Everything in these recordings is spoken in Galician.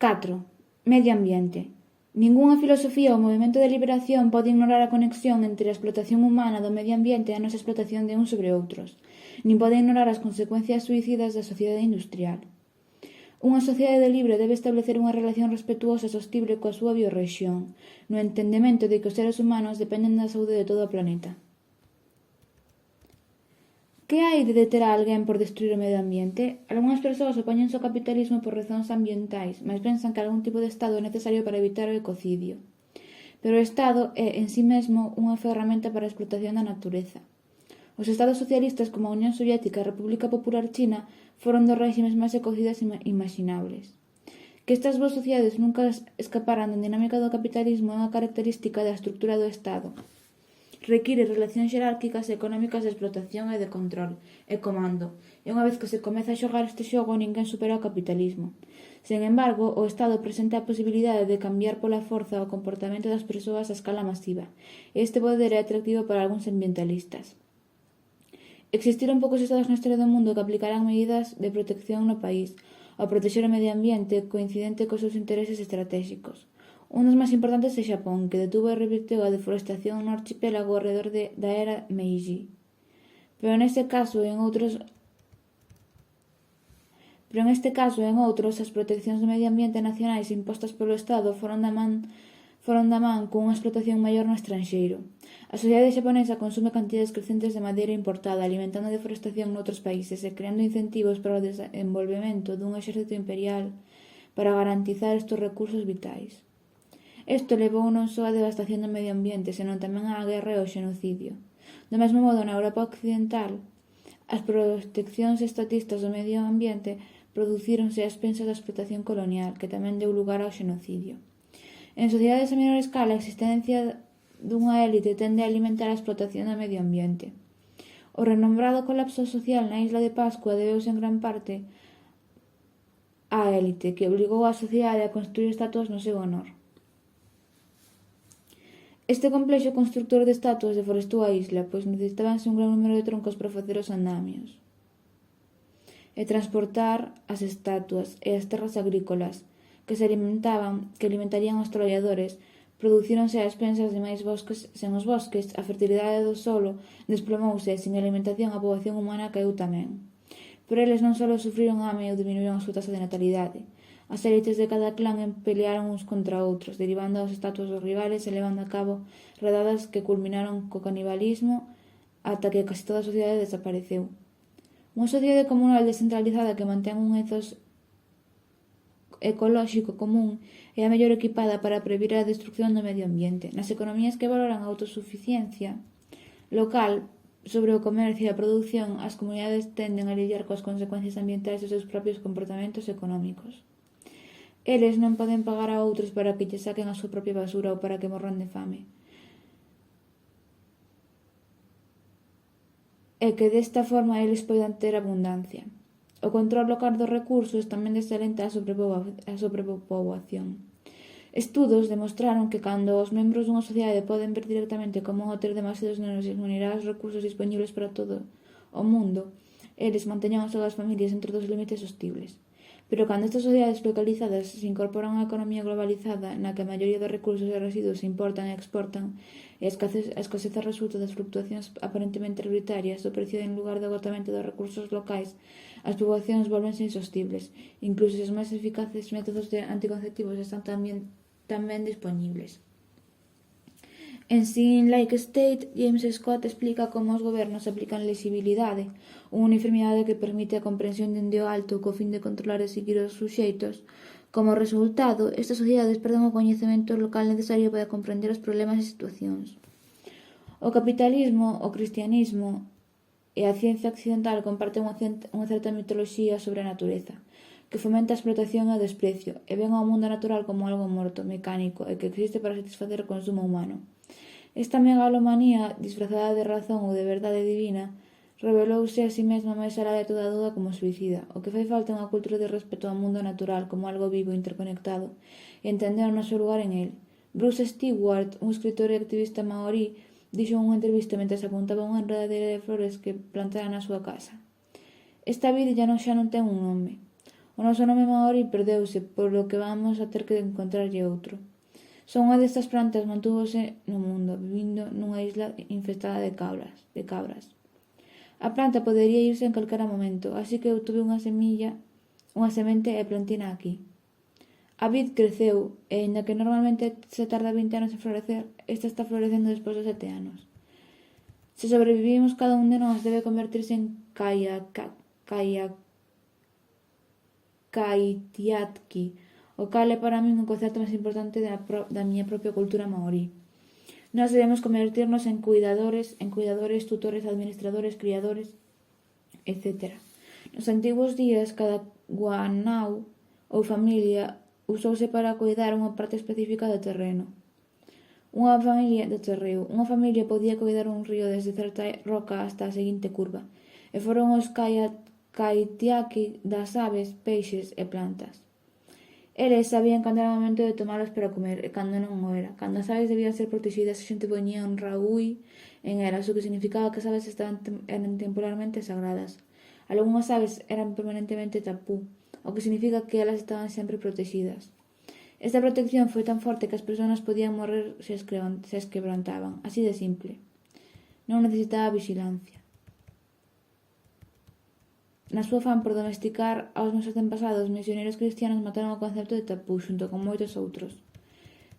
4. Medio ambiente. Ningunha filosofía ou movemento de liberación pode ignorar a conexión entre a explotación humana do medio ambiente e a nosa explotación de uns sobre outros, nin pode ignorar as consecuencias suicidas da sociedade industrial. Unha sociedade libre debe establecer unha relación respetuosa e sostible coa súa biorrexión, no entendemento de que os seres humanos dependen da saúde de todo o planeta. Que hai de deter a alguén por destruir o medio ambiente? Algunhas persoas opóñense ao capitalismo por razóns ambientais, mas pensan que algún tipo de Estado é necesario para evitar o ecocidio. Pero o Estado é, en sí mesmo, unha ferramenta para a explotación da natureza. Os estados socialistas como a Unión Soviética e a República Popular China foron dos réximes máis ecocidas imaginables. Que estas dúas sociedades nunca escaparan da dinámica do capitalismo é unha característica da estrutura do Estado. Require relacións xerárquicas e económicas de explotación e de control e comando, e unha vez que se comeza a xogar este xogo ninguén supera o capitalismo. Sen embargo, o Estado presenta a posibilidade de cambiar pola forza o comportamento das persoas a escala masiva, e este poder é atractivo para algúns ambientalistas. Existiron poucos estados na historia do mundo que aplicaran medidas de protección no país, ao protexer o medio ambiente coincidente cos seus intereses estratéxicos. Un dos máis importantes é Xapón, que detuvo e reverteu a deforestación no archipélago alrededor da era Meiji. Pero neste caso e en outros, as proteccións do medio ambiente nacionais impostas polo Estado foron da man cunha explotación maior no estranxeiro. A sociedade xaponesa consume cantidades crecentes de madeira importada, alimentando a deforestación noutros países e creando incentivos para o desenvolvemento dun exército imperial para garantizar estes recursos vitais. Isto levou non só á devastación do medio ambiente, senón tamén á guerra e ao xenocidio. Do mesmo modo, na Europa occidental, as proteccións estatistas do medio ambiente producíronse a expensas da explotación colonial, que tamén deu lugar ao xenocidio. En sociedades a menor escala, a existencia dunha élite tende a alimentar a explotación do medio ambiente. O renombrado colapso social na isla de Pascua debeuse en gran parte á élite, que obligou a sociedade a construir estatuas no seu honor. Este complexo constructor de estatuas deforestou a isla, pois necesitábanse un gran número de troncos para facer os andamios e transportar as estatuas e as terras agrícolas que alimentarían os traballadores. Producíronse a expensas de máis bosques. Sen os bosques, a fertilidade do solo desplomouse e sen alimentación a poboación humana caeu tamén. Pero eles non só sufriron hame ou diminuíron a súa taxa de natalidade. As élites de cada clán pelearon uns contra outros, derivando as estatuas dos rivales e levando a cabo redadas que culminaron co canibalismo ata que casi toda a sociedade desapareceu. Unha sociedade comunal descentralizada que mantén un ethos ecolóxico común é a mellor equipada para previr a destrucción do medio ambiente. Nas economías que valoran a autosuficiencia local sobre o comercio e a produción, as comunidades tenden a lidiar coas consecuencias ambientais dos seus propios comportamentos económicos. Eles non poden pagar a outros para que lle saquen a súa propia basura ou para que morran de fame. E que desta forma eles poidan ter abundancia. O control local dos recursos tamén desalenta a sobrepoboación. Estudos demostraron que cando os membros dunha sociedade poden ver directamente como ao ter demasiados nenos disminuirá os recursos disponibles para todo o mundo, eles manteñan as súas familias dentro dos límites sostibles. Pero cando estas sociedades localizadas se incorporan a unha economía globalizada na que a maioría dos recursos e residuos se importan e exportan e a escaseza resulta das fluctuacións aparentemente arbitrarias do precio en lugar do agotamento dos recursos locais, as poboacións volvense insostibles. Incluso os máis eficaces métodos anticonceptivos están tamén disponibles. En Sin Like State, James Scott explica como os gobernos aplican lexibilidade, unha uniformidade que permite a comprensión dende o alto co fin de controlar e seguir os suxeitos. Como resultado, estas sociedades perden o coñecemento local necesario para comprender os problemas e situacións. O capitalismo, o cristianismo e a ciencia occidental comparten unha certa mitoloxía sobre a natureza, que fomenta a explotación e o desprecio, e ven ao mundo natural como algo morto, mecánico, e que existe para satisfacer o consumo humano. Esta megalomanía, disfrazada de razón ou de verdade divina, revelouse a si mesma máis alá de toda dúda como suicida. O que fai falta é unha cultura de respeto ao mundo natural como algo vivo e interconectado, e entender o noso lugar en el. Bruce Stewart, un escritor e activista maorí, dixo en unha entrevista mentre apuntaba unha enredadeira de flores que plantara na súa casa: "Esta vida xa non ten un nome. O noso nome maorí perdeuse, polo que vamos a ter que encontrarlle outro. Son unha destas plantas mantúvose no mundo, vivindo nunha isla infestada de cabras. A planta podería irse en calquera momento, así que eu tuve unha semente e plantina aquí. A vid creceu, e aínda que normalmente se tarda 20 anos en florecer, esta está florecendo despois de 7 anos. Se sobrevivimos, cada un de nós debe convertirse en kaitiatki, o cal é para min o concepto máis importante da miña propia cultura maorí. Nós debemos convertirnos en cuidadores, tutores, administradores, criadores, etc. Nos antigos días, cada guanau ou familia usouse para coidar unha parte específica do terreno. Unha familia podía coidar un río desde certa roca hasta a seguinte curva, e foron os kaitiaki das aves, peixes e plantas. Eles sabían cando era o momento de tomalos para comer e cando non o era. Cando as aves debían ser protegidas, a xente poñía un raúi en elas, o que significaba que as aves eran temporalmente sagradas. Algunhas aves eran permanentemente tapú, o que significa que elas estaban sempre protegidas. Esta protección foi tan forte que as persoas podían morrer se as quebrantaban, así de simple. Non necesitaba vixilancia. Na súa fan por domesticar aos meus antepasados, os misioneiros cristianos mataron o concepto de tapú xunto con moitos outros.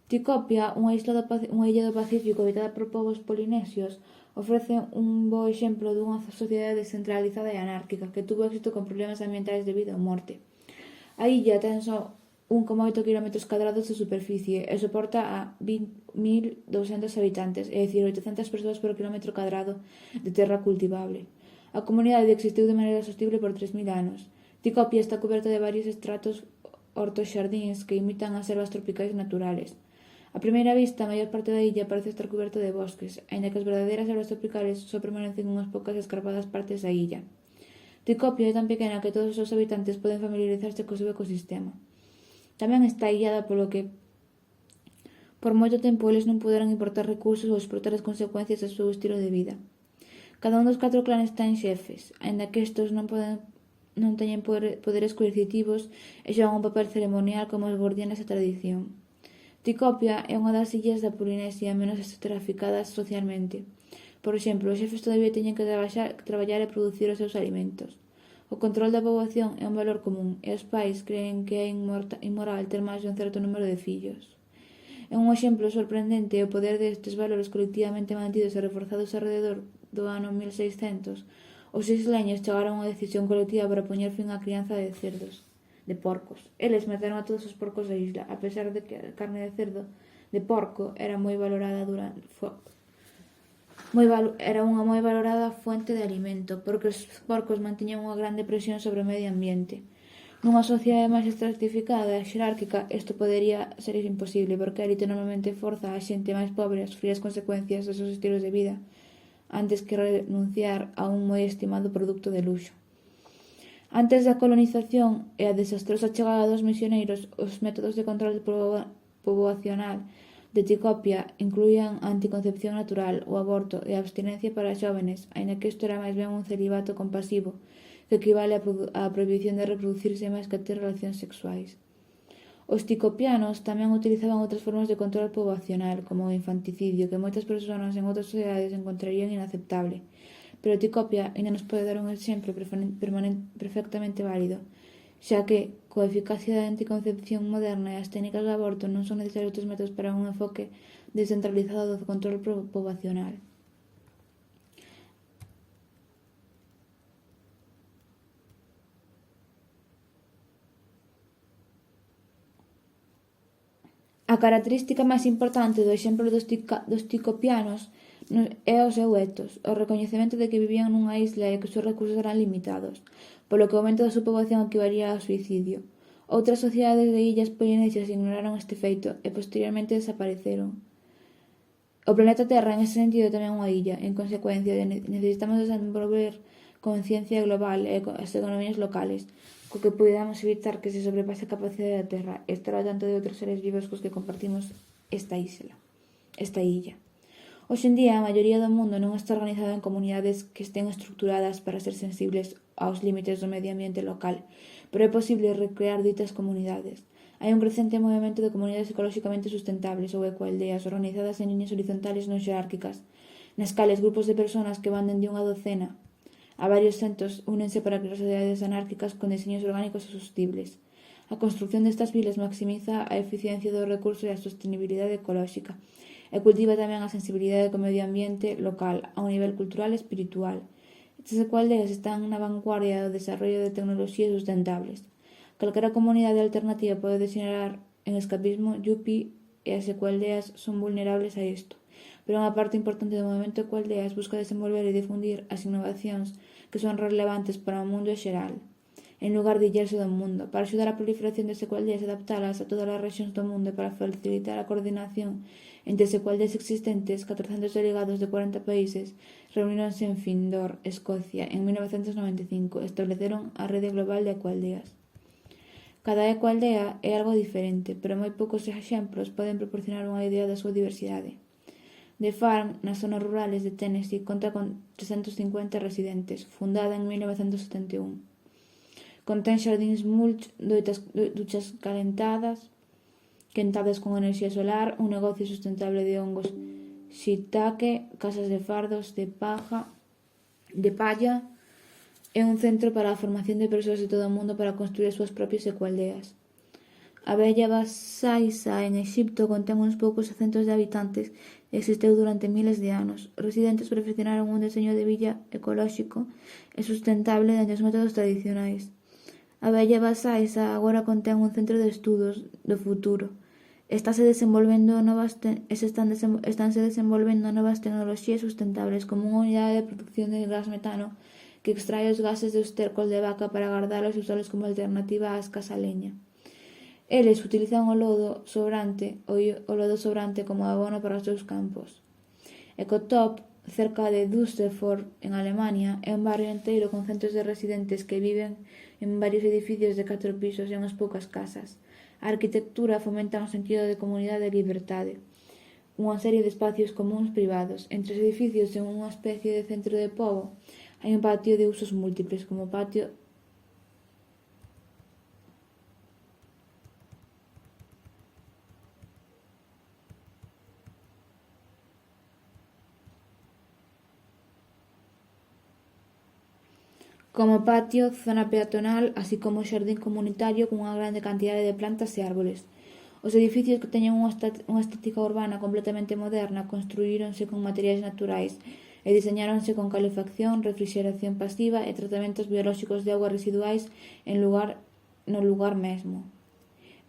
Tikopia, unha illa do Pacífico habitada por povos polinesios, ofrece un bo exemplo dunha sociedade descentralizada e anárquica que tuvo éxito con problemas ambientais de vida ou morte. A illa ten só 1,8 km cadrados de superficie e soporta a 20.200 habitantes, é dicir, 800 persoas por quilómetro cadrado de terra cultivable. A comunidade existiu de maneira sostible por 3.000 anos. Tikopia está coberta de varios estratos hortoxardíns que imitan as selvas tropicais naturales. A primeira vista, a maior parte da illa parece estar coberta de bosques, aínda que as verdadeiras selvas tropicales só permanecen unhas poucas escarpadas partes da illa. Tikopia é tan pequena que todos os seus habitantes poden familiarizarse co seu ecosistema. Tamén está illada polo que por moito tempo eles non puderan importar recursos ou exportar as consecuencias do seu estilo de vida. Cada un dos 4 clanes ten xefes, aínda que estes non teñen poderes coercitivos e xogan un papel ceremonial como os guardianes da tradición. Tikopia é unha das illas da Polinesia menos estratificadas socialmente. Por exemplo, os xefes todavía teñen que traballar e producir os seus alimentos. O control da poboación é un valor común e os pais creen que é inmoral ter máis de un certo número de fillos. É un exemplo sorprendente o poder destes valores colectivamente mantidos e reforzados alrededor do ano 1600. Os isleños chegaron a unha decisión colectiva para poñer fin á crianza de porcos. Eles mataron a todos os porcos da isla, a pesar de que a carne de cerdo de porco era unha moi valorada fonte de alimento, porque os porcos mantiñan unha grande presión sobre o medio ambiente. Nunha sociedade máis estratificada e xerárquica, isto podería ser imposible, porque a elite normalmente forza a xente máis pobre a sufrir as consecuencias dos seus estilos de vida, antes que renunciar a un moi estimado produto de luxo. Antes da colonización e a desastrosa chegada dos misioneiros, os métodos de control poboacional de Tikopia incluían a anticoncepción natural, o aborto e a abstinencia para xóvenes, aínda que isto era máis ben un celibato compasivo, que equivale á prohibición de reproducirse máis que ter relacións sexuais. Os tikopianos tamén utilizaban outras formas de control poboacional, como o infanticidio, que moitas persoas en outras sociedades encontrarían inaceptable. Pero Tikopia ainda nos pode dar un exemplo perfectamente válido, xa que, coa eficacia da anticoncepción moderna e as técnicas de aborto, non son necesarios outros métodos para un enfoque descentralizado do control poboacional. A característica máis importante do exemplo dos tikopianos é o seu etos, o recoñecemento de que vivían nunha isla e que os seus recursos eran limitados, polo que o aumento da súa poboación equivalía ao suicidio. Outras sociedades de illas polinesias ignoraron este feito e posteriormente desapareceron. O planeta Terra, en ese sentido, tamén é unha illa. En consecuencia, necesitamos desenvolver conciencia global e as economías locales, co que podamos evitar que se sobrepase a capacidade da Terra e estar ao tanto de outros seres vivos cos que compartimos esta illa. Hoxe en día, a maioría do mundo non está organizada en comunidades que estén estruturadas para ser sensibles aos límites do medio ambiente local, pero é posible recrear ditas comunidades. Hai un crecente movimento de comunidades ecolóxicamente sustentables ou ecoaldeas organizadas en liñas horizontales non xerárquicas, nas cales grupos de persoas que van dende unha docena a varios centos únense para crear sociedades anárquicas con diseños orgánicos e sostibles. A construción destas vilas maximiza a eficiencia do recurso e a sostenibilidade ecolóxica, e cultiva tamén a sensibilidade co medio ambiente local a un nivel cultural e espiritual. Estas ecoaldeas están na vanguardia do desarrollo de tecnoloxías sustentables. Calquera comunidade alternativa pode degenerar en escapismo yuppie e as ecoaldeas son vulnerables a isto. Pero unha parte importante do movimento ecoaldeas busca desenvolver e difundir as innovacións que son relevantes para o mundo en xeral, en lugar de illarse do mundo, para axudar a proliferación das ecoaldeas e adaptalas a todas as rexións do mundo e para facilitar a coordinación entre as ecoaldeas existentes. 400 delegados de 40 países reuníronse en Findor, Escocia, en 1995 e estableceron a Rede Global de Ecoaldeas. Cada ecoaldea é algo diferente, pero moi poucos exemplos poden proporcionar unha idea da súa diversidade. The Farm, nas zonas rurales de Tennessee, conta con 350 residentes, fundada en 1971. Contén xardíns mulch, duchas quentadas con enerxía solar, un negocio sustentable de hongos shiitake, casas de fardos de palla e un centro para a formación de persoas de todo o mundo para construir as súas propias ecoaldeas. A vella Basaisa en Exipto contén uns poucos centos de habitantes e existiu durante miles de anos. Os residentes perfeccionaron un deseño de villa ecolóxico e sustentable dende os métodos tradicionais. A vella Basaisa agora contén un centro de estudos do futuro. Estánse desenvolvendo novas tecnoloxías sustentables como unha unidade de produción de gas metano que extrae os gases do estércol de vaca para guardalos e usalos como alternativa ás casas a leña. Eles utilizan o lodo sobrante como abono para os seus campos. Ecotop, cerca de Düsseldorf, en Alemania, é un barrio enteiro con centos de residentes que viven en varios edificios de 4 pisos e unhas poucas casas. A arquitectura fomenta un sentido de comunidade e liberdade. Unha serie de espacios comuns privados. Entre os edificios en unha especie de centro de pobo hai un patio de usos múltiples, como patio zona peatonal, así como xardín comunitario cunha grande cantidade de plantas e árboles. Os edificios que teñen unha estética urbana completamente moderna construíronse con materiais naturais e diseñáronse con calefacción, refrixeración pasiva e tratamentos biolóxicos de augas residuais no lugar mesmo.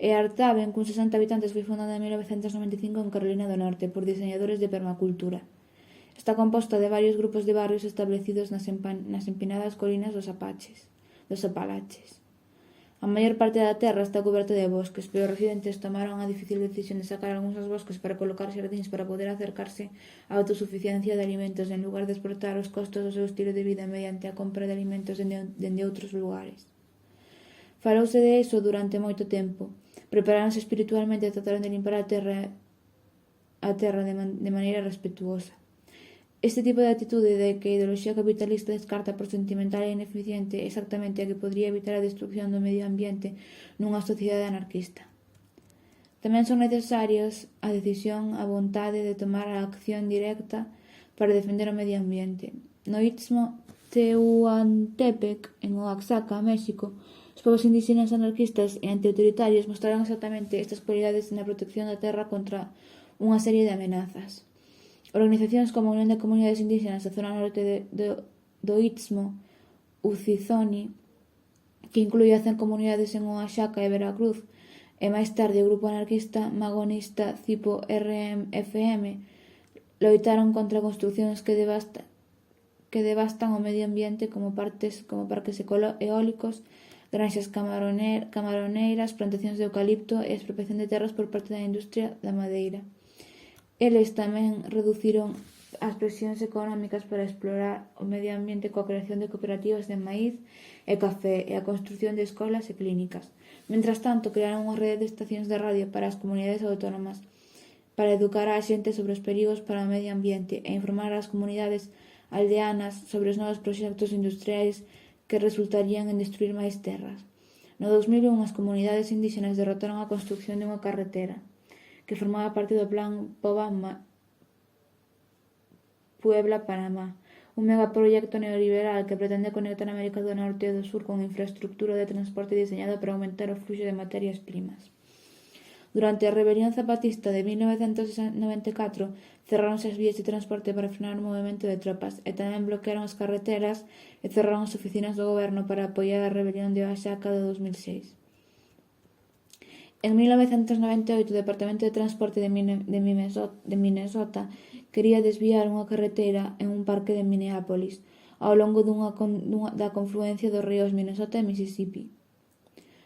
Earthaven, cun 60 habitantes, foi fundada en 1995 en Carolina do Norte por diseñadores de permacultura. Está composta de varios grupos de barrios establecidos nas empinadas colinas dos Apalaches. A maior parte da terra está coberta de bosques, pero os residentes tomaron a difícil decisión de sacar algúns dos bosques para colocar xardíns para poder acercarse á autosuficiencia de alimentos en lugar de exportar os costos do seu estilo de vida mediante a compra de alimentos dende outros lugares. Falouse de iso durante moito tempo. Preparáronse espiritualmente e trataron de limpar a terra de maneira respetuosa. Este tipo de actitude de que a ideoloxía capitalista descarta por sentimental e ineficiente é exactamente a que podría evitar a destrucción do medio ambiente nunha sociedade anarquista. Tamén son necesarias a decisión, a vontade de tomar a acción directa para defender o medio ambiente. No istmo Tehuantepec, en Oaxaca, México, os povos indígenas anarquistas e antiautoritarios mostraron exactamente estas cualidades na protección da terra contra unha serie de amenazas. Organizacións como a Unión de Comunidades Indígenas da zona norte do Istmo, UCIZONI, que inclúe a 100 comunidades en Oaxaca e Veracruz, e máis tarde o grupo anarquista magonista Cipo RMFM, loitaron contra construcións que devastan o medio ambiente como parques eólicos, granxas camaroneiras, plantacións de eucalipto e a expropiación de terras por parte da industria da madeira. Eles tamén reduciron as presións económicas para explorar o medio ambiente coa creación de cooperativas de maíz e café e a construción de escolas e clínicas. Mentras tanto, crearon unha rede de estacións de radio para as comunidades autónomas para educar a xente sobre os perigos para o medio ambiente e informar as comunidades aldeanas sobre os novos proxectos industriais que resultarían en destruir máis terras. No 2001, as comunidades indígenas derrotaron a construción dunha carretera que formaba parte do Plan Puebla-Panamá, un megaproxecto neoliberal que pretende conectar América do Norte e do Sur con infraestructura de transporte diseñada para aumentar o fluxo de materias primas. Durante a rebelión zapatista de 1994, cerráronse as vías de transporte para frenar o movimento de tropas e tamén bloquearon as carreteras e cerraron as oficinas do goberno para apoiar a rebelión de Oaxaca de 2006. En 1998, o Departamento de Transporte de Minnesota quería desviar unha carretera en un parque de Minneapolis ao longo da confluencia dos ríos Minnesota e Mississippi.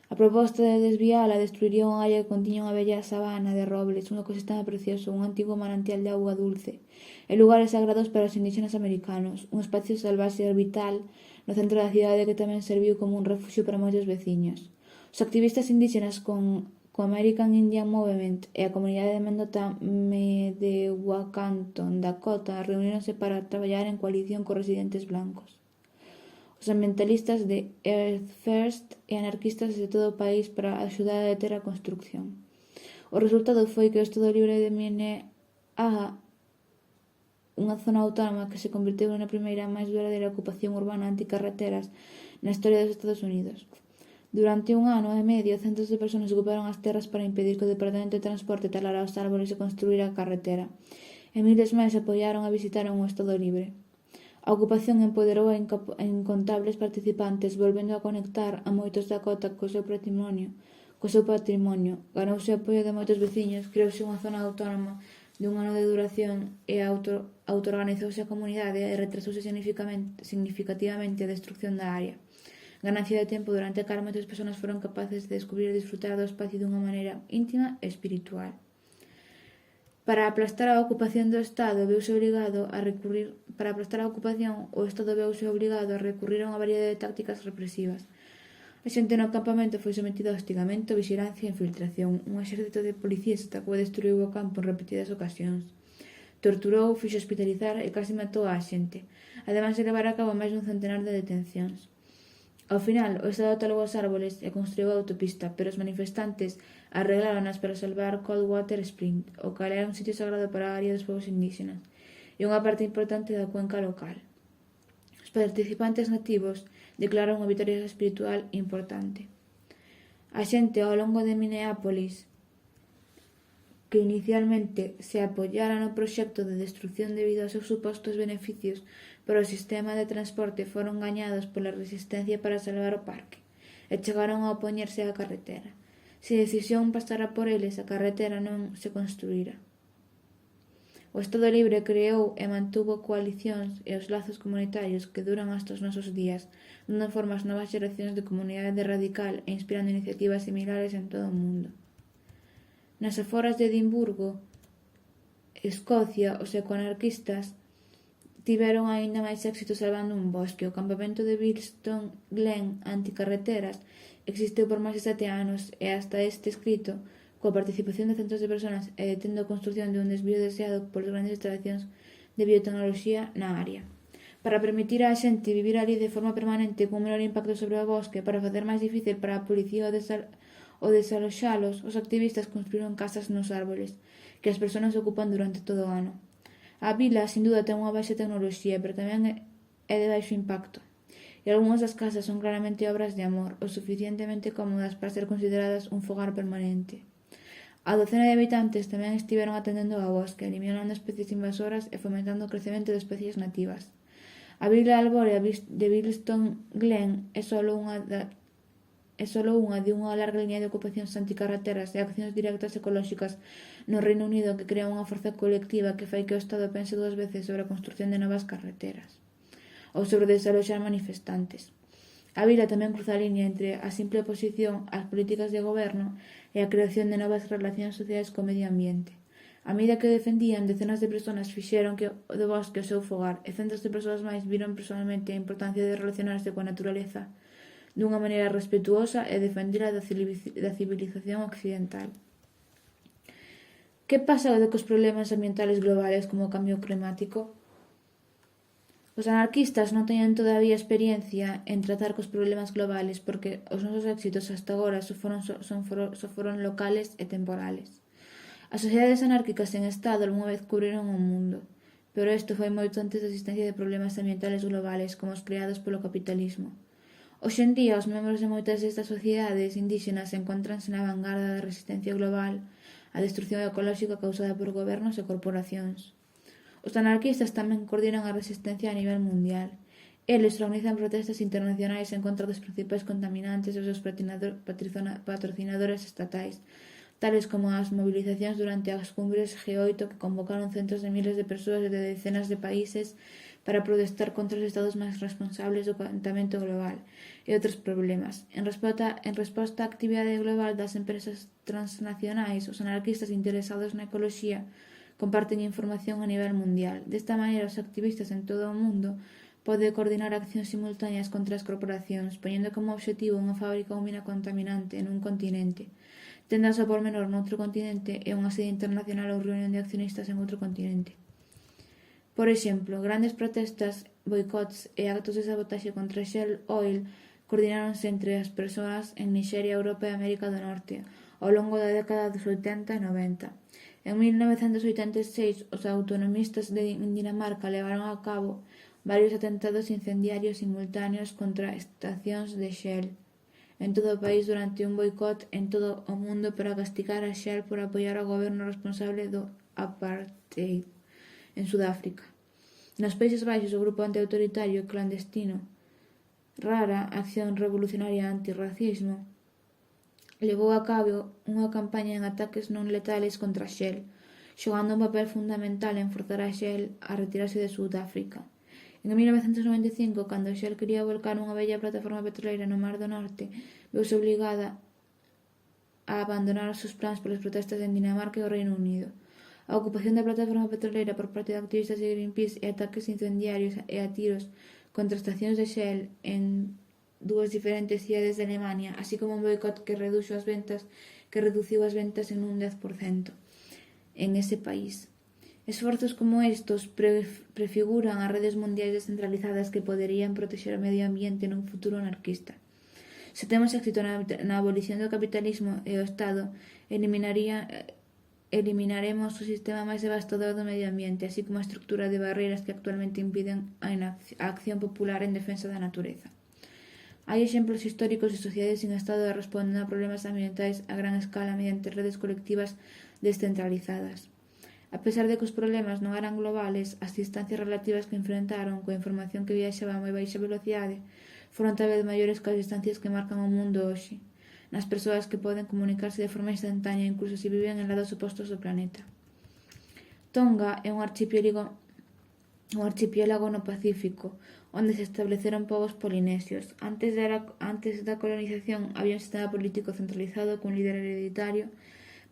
A proposta de desviala destruiría unha área que contiña unha bella sabana de robles, un ecosistema precioso, un antigo manantial de auga dulce e lugares sagrados para os indígenas americanos, un espacio salvaxe orbital no centro da cidade que tamén serviu como un refuxio para moitos veciños. Os activistas indígenas con American Indian Movement e a comunidade de Mendota Medewakanton, Dakota, reuníronse para traballar en coalición cos residentes blancos, os ambientalistas de Earth First e anarquistas de todo o país para axudar a deter a construcción. O resultado foi que o Estado Libre de Minnehaha, unha zona autónoma que se converteu na primeira máis duradeira ocupación urbana anticarreteras na historia dos Estados Unidos. Durante un ano e medio, centos de persoas ocuparon as terras para impedir que o Departamento de Transporte talara os árboles e construíra a carretera, e miles máis apoiaron e visitaron o Estado Libre. A ocupación empoderou a incontables participantes, volvendo a conectar a moitos Dakota co seu patrimonio. Ganouse o apoio de moitos veciños, creouse unha zona autónoma de un ano de duración e autoorganizouse a comunidade e retrasouse significativamente a destrucción da área. Ganancia de tempo durante a que moitas persoas foron capaces de descubrir e disfrutar do espacio dunha maneira íntima e espiritual. Para aplastar a ocupación do Estado, o Estado veuse obrigado a recurrir a unha variedade de tácticas represivas. A xente no campamento foi sometida a hostigamento, vixilancia e infiltración. Un exército de policías atacou e destruiu o campo en repetidas ocasións. Torturou, fixo hospitalizar e case matou a xente, ademais de levar a cabo máis dun centenar de detencións. Ao final, o Estado talou os árboles e construiu a autopista, pero os manifestantes arregláronas para salvar Coldwater Spring, o cal era un sitio sagrado para a área dos povos indígenas e unha parte importante da cuenca local. Os participantes nativos declararon unha vitoria espiritual importante. A xente ao longo de Minneapolis, que inicialmente se apoiara no proxecto de destrucción debido aos seus supostos beneficios para o sistema de transporte, foron gañados pola resistencia para salvar o parque e chegaron a opoñerse á carretera. Se a decisión pasara por eles, a carretera non se construíra. O Estado Libre creou e mantuvo coalicións e os lazos comunitarios que duran hasta os nosos días, dando forma ás novas xeracións de comunidade radical e inspirando iniciativas similares en todo o mundo. Nas aforas de Edimburgo, Escocia, os ecoanarquistas tiveron aínda máis éxito salvando un bosque. O campamento de Bilston Glen anticarreteras existiu por máis de 7 anos e hasta este escrito, coa participación de centos de persoas e detendo a construción de un desvío deseado polas grandes instalacións de biotecnoloxía na área. Para permitir á xente vivir ali de forma permanente cun menor impacto sobre o bosque, para facer máis difícil para a policía o desaloxalos, os activistas construíron casas nos árboles, que as persoas ocupan durante todo o ano. A vila, sin duda, ten unha baixa tecnoloxía, pero tamén é de baixo impacto. E algunhas das casas son claramente obras de amor, o suficientemente cómodas para ser consideradas un fogar permanente. A docena de habitantes tamén estiveron atendendo ao bosque, eliminando especies invasoras e fomentando o crecemento de especies nativas. A vila arbórea de Bilston Glen é só unha de unha larga liña de ocupacións anticarreteras e accións directas ecolóxicas no Reino Unido que crean unha forza colectiva que fai que o Estado pense 2 veces sobre a construción de novas carreteras ou sobre desaloxar manifestantes. A vila tamén cruza a liña entre a simple oposición ás políticas de goberno e a creación de novas relacións sociais co medio ambiente. A medida que defendían, decenas de persoas fixeron que o do bosque o seu fogar e centos de persoas máis viron personalmente a importancia de relacionarse coa naturaleza dunha maneira respetuosa e defendera da civilización occidental. Que pasa cos problemas ambientales globales como o cambio climático? Os anarquistas non teñen todavía experiencia en tratar cos problemas globales porque os nosos éxitos hasta agora só foron locales e temporales. As sociedades anárquicas en Estado algunha vez cubriron o mundo, pero isto foi moito antes da existencia de problemas ambientales globales como os creados polo capitalismo. Hoxe en día, os membros de moitas destas sociedades indígenas encóntranse na vanguarda da resistencia global á destrucción ecolóxica causada por gobernos e corporacións. Os anarquistas tamén coordinan a resistencia a nivel mundial. Eles organizan protestas internacionais en contra dos principais contaminantes e os seus patrocinadores estatais, tales como as movilizacións durante as cumbres G8 que convocaron centos de miles de persoas de decenas de países para protestar contra os estados máis responsables do calentamento global e outros problemas. En resposta á actividade global das empresas transnacionais, os anarquistas interesados na ecoloxía comparten información a nivel mundial. Desta maneira, os activistas en todo o mundo poden coordinar accións simultáneas contra as corporacións, poñendo como obxectivo unha fábrica ou mina contaminante nun continente, tendas ao pormenor noutro continente e unha sede internacional ou reunión de accionistas en outro continente. Por exemplo, grandes protestas, boicots e actos de sabotaxe contra Shell Oil coordináronse entre as persoas en Nixeria, Europa e América do Norte ao longo da década dos 80 e 90. En 1986, os autonomistas de Dinamarca levaron a cabo varios atentados incendiarios simultáneos contra estacións de Shell en todo o país durante un boicot en todo o mundo para castigar a Shell por apoiar ao goberno responsable do apartheid en Sudáfrica. Nos Países Baixos, o grupo antiautoritario clandestino Rara Acción Revolucionaria Antirracismo levou a cabo unha campaña en ataques non letales contra Shell, xogando un papel fundamental en forzar a Shell a retirarse de Sudáfrica. En 1995, cando Shell quería volcar unha bella plataforma petroleira no Mar do Norte, veuse obligada a abandonar os seus plans polas protestas en Dinamarca e o Reino Unido. A ocupación da plataforma petroleira por parte de activistas de Greenpeace e ataques incendiarios e a tiros contra estacións de Shell en dúas diferentes cidades de Alemania, así como un boicot que reduciu as ventas en un 10% en ese país. Esforzos como estos prefiguran as redes mundiais descentralizadas que poderían protexer o medio ambiente nun futuro anarquista. Se temos éxito na abolición do capitalismo e o Estado, eliminaremos o sistema máis devastador do medio ambiente, así como a estructura de barreiras que actualmente impiden a acción popular en defensa da natureza. Hai exemplos históricos de sociedades sin Estado responden a problemas ambientais a gran escala mediante redes colectivas descentralizadas. A pesar de que os problemas non eran globales, as distancias relativas que enfrentaron coa información que viaxaba a moi baixa velocidade foron tal vez maiores que as distancias que marcan o mundo hoxe, nas persoas que poden comunicarse de forma instantánea incluso se viven en lados opostos do planeta. Tonga é un archipiélago no Pacífico, onde se estableceron povos polinesios. Antes da colonización había un sistema político centralizado cun líder hereditario,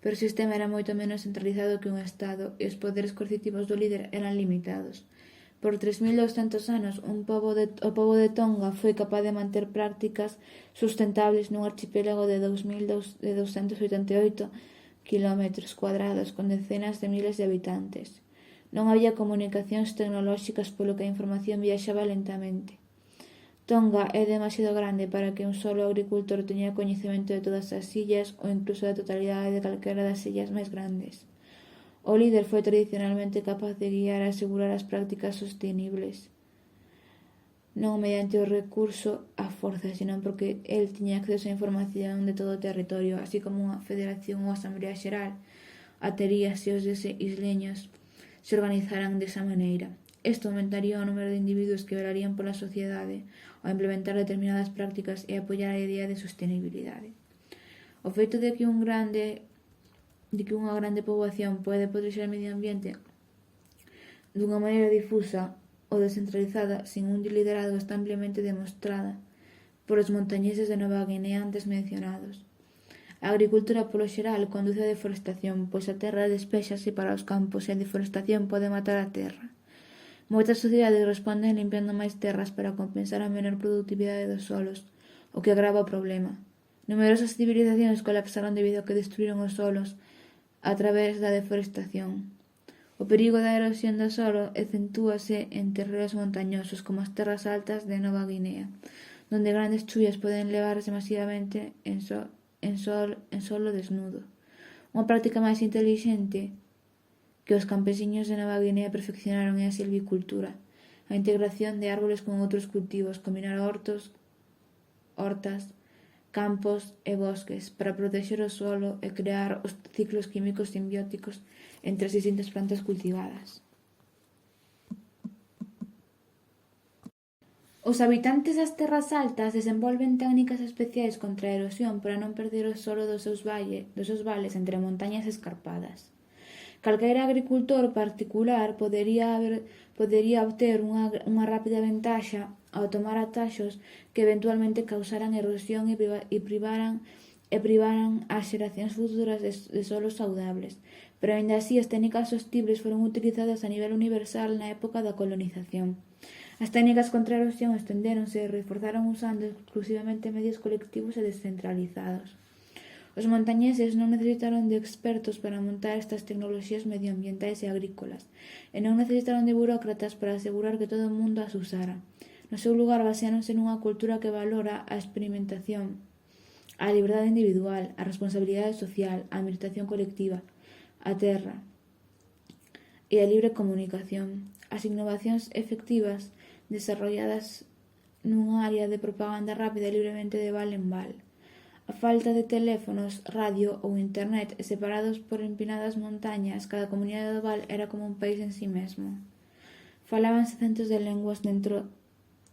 pero o sistema era moito menos centralizado que un Estado e os poderes coercitivos do líder eran limitados. Por 3.200 anos, o pobo de Tonga foi capaz de manter prácticas sustentables nun archipiélago de 2.288 km², con decenas de miles de habitantes. Non había comunicacións tecnolóxicas polo que a información viaxaba lentamente. Tonga é demasiado grande para que un solo agricultor teña coñecemento de todas as illas ou incluso da totalidade de calquera das illas máis grandes. O líder foi tradicionalmente capaz de guiar e asegurar as prácticas sostenibles, non mediante o recurso á forza, senón porque el tiña acceso á información de todo o territorio, así como unha federación ou asamblea xeral atería se os isleños se organizaran desa maneira. Isto aumentaría o número de individuos que velarían pola sociedade ao implementar determinadas prácticas e apoiar a idea de sostenibilidade. O feito de que unha grande poboación pode protexer o medio ambiente dunha maneira difusa ou descentralizada sin un liderado está ampliamente demostrada por os montañeses de Nova Guinea antes mencionados. A agricultura polo xeral conduce a deforestación, pois a terra despéxase para os campos e a deforestación pode matar a terra. Moitas sociedades responden limpiando máis terras para compensar a menor productividade dos solos, o que agrava o problema. Numerosas civilizacións colapsaron debido a que destruíron os solos a través da deforestación. O O perigo da erosión do solo acentúase en terreos montañosos como as terras altas de Nova Guinea, donde grandes chuvias poden levarse masivamente en solo desnudo. Unha práctica máis intelixente que os campesiños de Nova Guinea perfeccionaron é a silvicultura, a integración de árboles con outros cultivos, combinar hortas, campos e bosques para protexer o solo e crear os ciclos químicos simbióticos entre as distintas plantas cultivadas. Os habitantes das terras altas desenvolven técnicas especiais contra a erosión para non perder o solo dos seus vales entre montañas escarpadas. Calquera agricultor particular podería obter unha rápida ventaxa ao tomar atallos que eventualmente causaran erosión e privaran as xeracións futuras de solos saudables, pero aínda así as técnicas sostibles foron utilizadas a nivel universal na época da colonización. As técnicas contra a erosión estendéronse e reforzaron usando exclusivamente medios colectivos e descentralizados. Os montañeses non necesitaron de expertos para montar estas tecnoloxías medioambientais e agrícolas, e non necesitaron de burócratas para asegurar que todo o mundo as usara. No seu lugar baseáronse nunha cultura que valora a experimentación, a liberdade individual, a responsabilidade social, a administración colectiva, a terra e a libre comunicación. As innovacións efectivas desarrolladas nunha área de propaganda rápida e libremente de val en val. A falta de teléfonos, radio ou internet e separados por empinadas montañas, cada comunidade do val era como un país en si mesmo. Falábanse centos de linguas dentro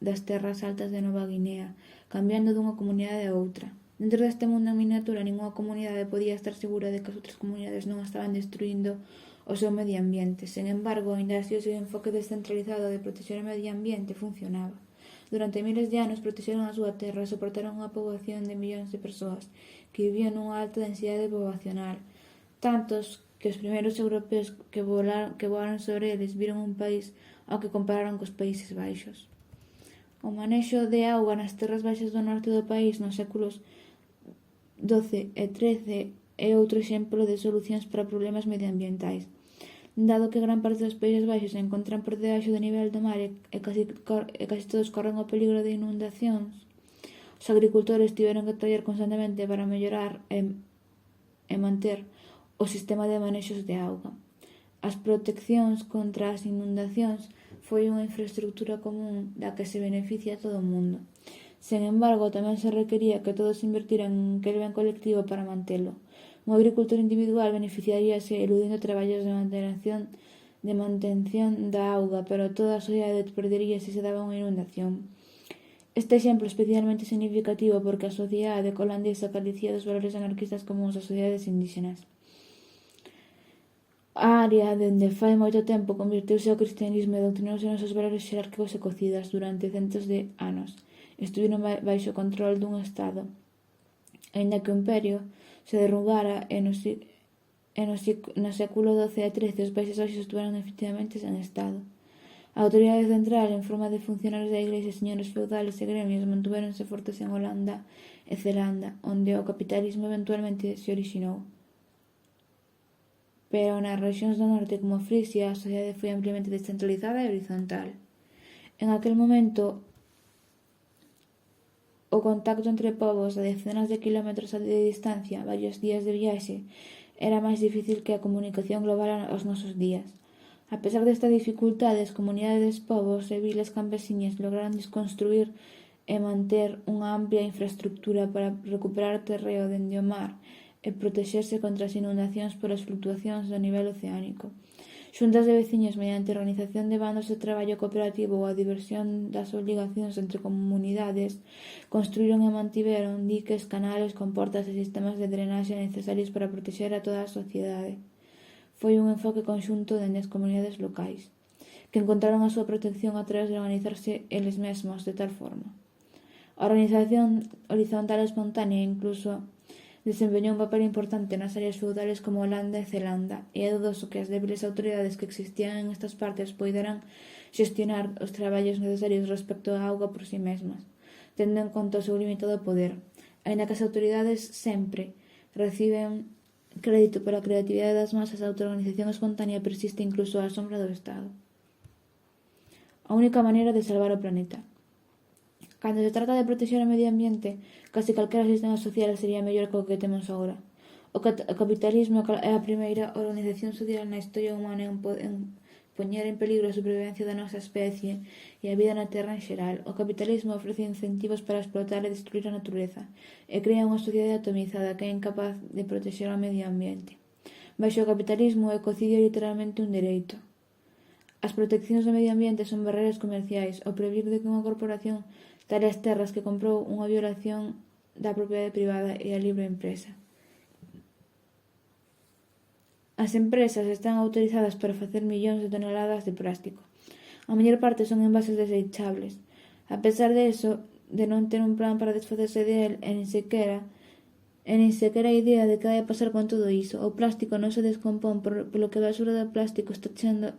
das terras altas de Nova Guinea, cambiando dunha comunidade a outra. Dentro deste mundo en miniatura, ningunha comunidade podía estar segura de que as outras comunidades non estaban destruindo o seu medio ambiente. Sen embargo, aínda así o seu enfoque descentralizado de protexer o medio ambiente funcionaba. Durante miles de anos protexeron a súa terra e soportaron unha poboación de millóns de persoas que vivían nunha alta densidade poboacional, tantos que os primeiros europeos que voaron sobre eles viron un país ao que compararon cos Países Baixos. O manexo de auga nas terras baixas do norte do país nos séculos XII e XIII é outro exemplo de solucións para problemas medioambientais. Dado que gran parte dos Países Baixos se encontran por debaixo do nivel do mar e casi todos corren o peligro de inundacións, os agricultores tiveron que traballar constantemente para mellorar e manter o sistema de manexos de auga. As proteccións contra as inundacións foi unha infraestructura común da que se beneficia todo o mundo. Sen embargo, tamén se requería que todos invertiran en aquel ben colectivo para mantelo. Un agricultor individual beneficiaríase eludindo traballos de mantención da auga, pero toda a sociedade perdería se se daba unha inundación. Este exemplo é especialmente significativo porque a sociedade holandesa carecía dos valores anarquistas comuns das sociedades indígenas. A área dende fai moito tempo converteuse ao cristianismo e doutrinouse nos seus valores xerárquicos e cocidas durante centos de anos. Estiveron baixo control dun Estado. Aínda que o imperio se derrubara e no século XII e XIII os Países Baixos estuveron efectivamente sen Estado. A autoridade central, en forma de funcionarios da Igrexa, señores feudales e gremios, mantuvéronse fortes en Holanda e Zelanda, onde o capitalismo eventualmente se orixinou. Pero nas rexións do norte como Frisia, a sociedade foi ampliamente descentralizada e horizontal. En aquel momento, o contacto entre povos a decenas de kilómetros de distancia, varios días de viaxe, era máis difícil que a comunicación global aos nosos días. A pesar desta dificultade, as comunidades, povos e vilas campesiñas lograron desconstruir e manter unha amplia infraestructura para recuperar terreo dende o mar e protexerse contra as inundacións polas fluctuacións do nivel oceánico. Xuntas de veciños mediante a organización de bandos de traballo cooperativo ou a diversión das obligacións entre comunidades construíron e mantiveron diques, canales, comportas e sistemas de drenaxe necesarios para protexer a toda a sociedade. Foi un enfoque conxunto dende as comunidades locais, que encontraron a súa protección a través de organizarse eles mesmos de tal forma. A organización horizontal espontánea incluso desempeñou un papel importante nas áreas feudales como Holanda e Zelanda, e é dudoso que as débiles autoridades que existían en estas partes poideran xestionar os traballos necesarios respecto á auga por si mesmas, tendo en conta o seu limitado poder, aínda que as autoridades sempre reciben crédito para a creatividade das masas, a autoorganización espontánea persiste incluso á sombra do Estado. A única maneira de salvar o planeta. Cando se trata de protexer o medio ambiente, casi calquera sistema social sería mellor que o que temos agora. O capitalismo é a primeira organización social na historia humana en poñer en peligro a supervivencia da nosa especie e a vida na Terra en xeral. O capitalismo ofrece incentivos para explotar e destruir a natureza e crea unha sociedade atomizada que é incapaz de protexer o medio ambiente. Baixo o capitalismo, o ecocidio é literalmente un dereito. As proteccións do medio ambiente son barreras comerciais. O prohibir de que unha corporación tale as terras que comprou unha violación da propiedade privada e a libre empresa. As empresas están autorizadas para facer millóns de toneladas de plástico. A maior parte son envases desechables. A pesar de eso, de non ter un plan para desfacerse de él, e nin sequera a idea de que vai a pasar con todo iso. O plástico non se descompón, polo que a basura do plástico está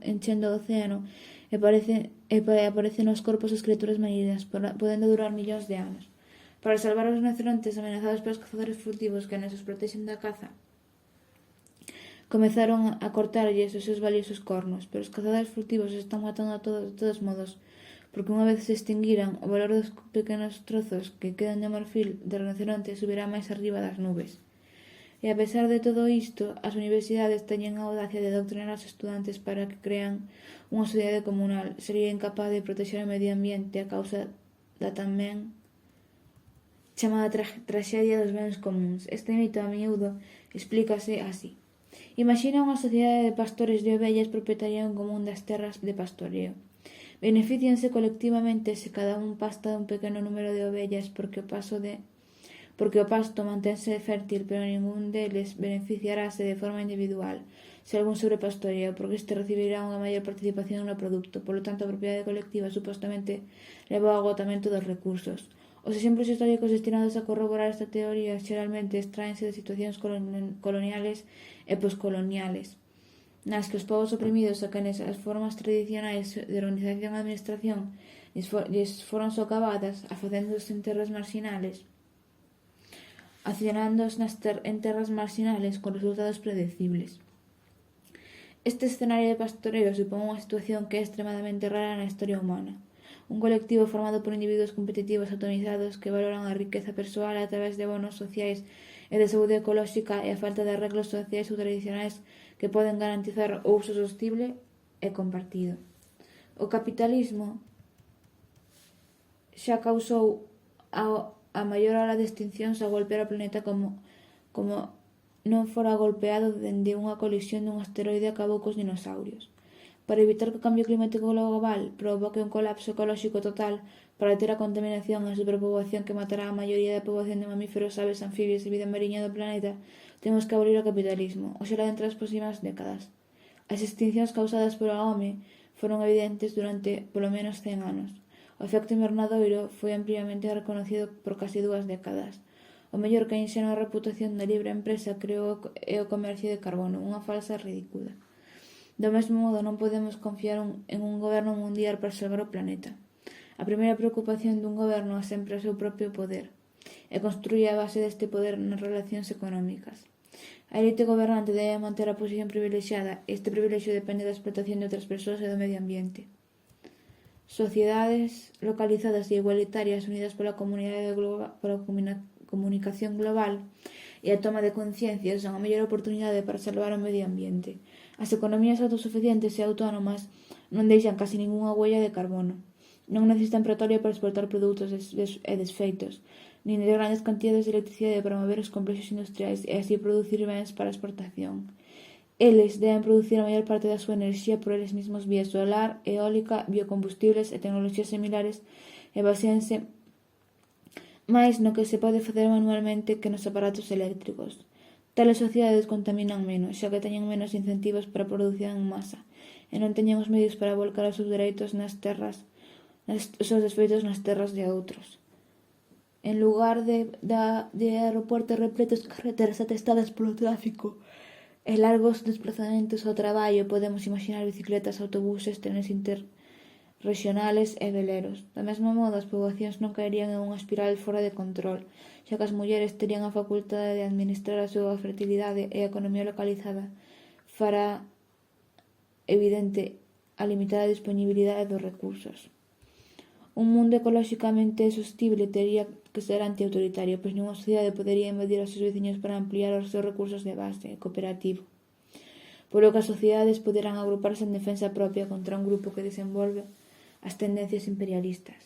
enchendo o océano e aparece nos corpos das criaturas marinas, podendo durar millóns de anos. Para salvar os rinocerontes amenazados pelos cazadores furtivos que nos os protexen da caza, comezaron a cortarlles os seus valiosos cornos, pero os cazadores furtivos os están matando de todos modos, porque unha vez se extinguiran, o valor dos pequenos trozos que quedan de marfil de rinoceronte subirá máis arriba das nubes. E a pesar de todo isto, as universidades teñen a audacia de adoctrinar aos estudantes para que crean unha sociedade comunal. Sería incapaz de protexer o medio ambiente a causa da tamén chamada traxedia dos bens comuns. Este mito a miúdo explícase así. Imagina unha sociedade de pastores de ovellas propietaria en común das terras de pastoreo. Beneficianse colectivamente se cada un pasta un pequeno número de ovellas porque o pasto mantense fértil, pero ningún deles beneficiarase de forma individual se algún sobrepastoreo, porque este recibirá unha maior participación no produto. Por lo tanto, a propiedade colectiva supostamente leva ao agotamento dos recursos. Os exemplos históricos destinados a corroborar esta teoría xeralmente extraense de situacións coloniales e poscoloniales, nas que os povos oprimidos a quenes as formas tradicionais de organización e administración lles foron socavadas, afacéndose en terras marxinales, accionándoos en terras marxinales con resultados predecibles. Este escenario de pastoreo supón unha situación que é extremadamente rara na historia humana. Un colectivo formado por individuos competitivos atomizados que valoran a riqueza persoal a través de bonos sociais e de saúde ecolóxica e a falta de arreglos sociais ou tradicionais que poden garantizar o uso sostible e compartido. O capitalismo xa causou a maior ola de extincións a golpear o planeta como non fora golpeado dende unha colisión dun asteroide acabou cos dinosaurios. Para evitar que o cambio climático global provoque un colapso ecolóxico total, para ter a contaminación e a superpoboación que matará a maioría da poboación de mamíferos, aves, anfibios e vida mariña do planeta, temos que abolir o capitalismo, o será dentro das próximas décadas. As extincións causadas polo home foron evidentes durante polo menos 100 anos. O efecto invernadoiro foi ampliamente reconocido por casi 2 décadas. O mellor que a inxenua reputación da libre empresa creou é o comercio de carbono, unha falsa ridícula. Do mesmo modo, non podemos confiar en un goberno mundial para salvar o planeta. A primeira preocupación dun goberno é sempre o seu propio poder, e construir a base deste poder nas relacións económicas. A elite gobernante debe manter a posición privilexiada, e este privilexio depende da explotación de outras persoas e do medio ambiente. Sociedades localizadas e igualitarias unidas pola comunicación global e a toma de conciencia son a mellor oportunidade para salvar o medio ambiente. As economías autosuficientes e autónomas non deixan casi ningunha huella de carbono. Non necesitan petróleo para exportar produtos e desfeitos, nin de grandes cantidades de electricidade para mover os complexos industriais e así producir bens para exportación. Eles deben producir a maior parte da súa enerxía por eles mesmos vía solar, eólica, biocombustibles e tecnoloxías similares e baséanse máis no que se pode facer manualmente que nos aparatos eléctricos. Tales sociedades contaminan menos, xa que teñen menos incentivos para producir en masa e non teñen os medios para volcar os seus dereitos nas terras, os seus desfeitos nas terras de outros. En lugar de aeropuertos repletos de carreteras atestadas polo tráfico e largos desplazamentos ao traballo, podemos imaginar bicicletas, autobuses, trenes rexionales e veleros. Da mesma modo, as poboacións non caerían en unha espiral fora de control, xa que as mulleres terían a facultade de administrar a súa fertilidade e a economía localizada fará evidente a limitada disponibilidade dos recursos. Un mundo ecolóxicamente sostible tería que ser antiautoritario, pois nunha sociedade podería invadir os seus veciños para ampliar os seus recursos de base, cooperativo. Polo que as sociedades poderán agruparse en defensa propia contra un grupo que desenvolve as tendencias imperialistas.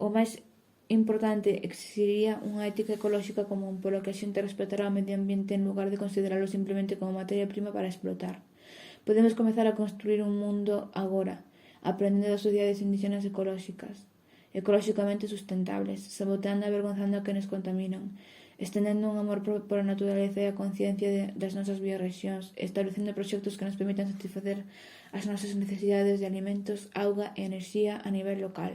O máis importante exigiría unha ética ecolóxica común polo que a xente respetará o medio ambiente en lugar de consideralo simplemente como materia prima para explotar. Podemos comezar a construir un mundo agora, aprendendo das sociedades indígenas ecolóxicamente sustentables, saboteando e avergonzando a que nos contaminan, estendendo un amor por a naturaleza e a conciencia das nosas biorrexións, establecendo proxectos que nos permitan satisfacer as nosas necesidades de alimentos, auga e enerxía a nivel local.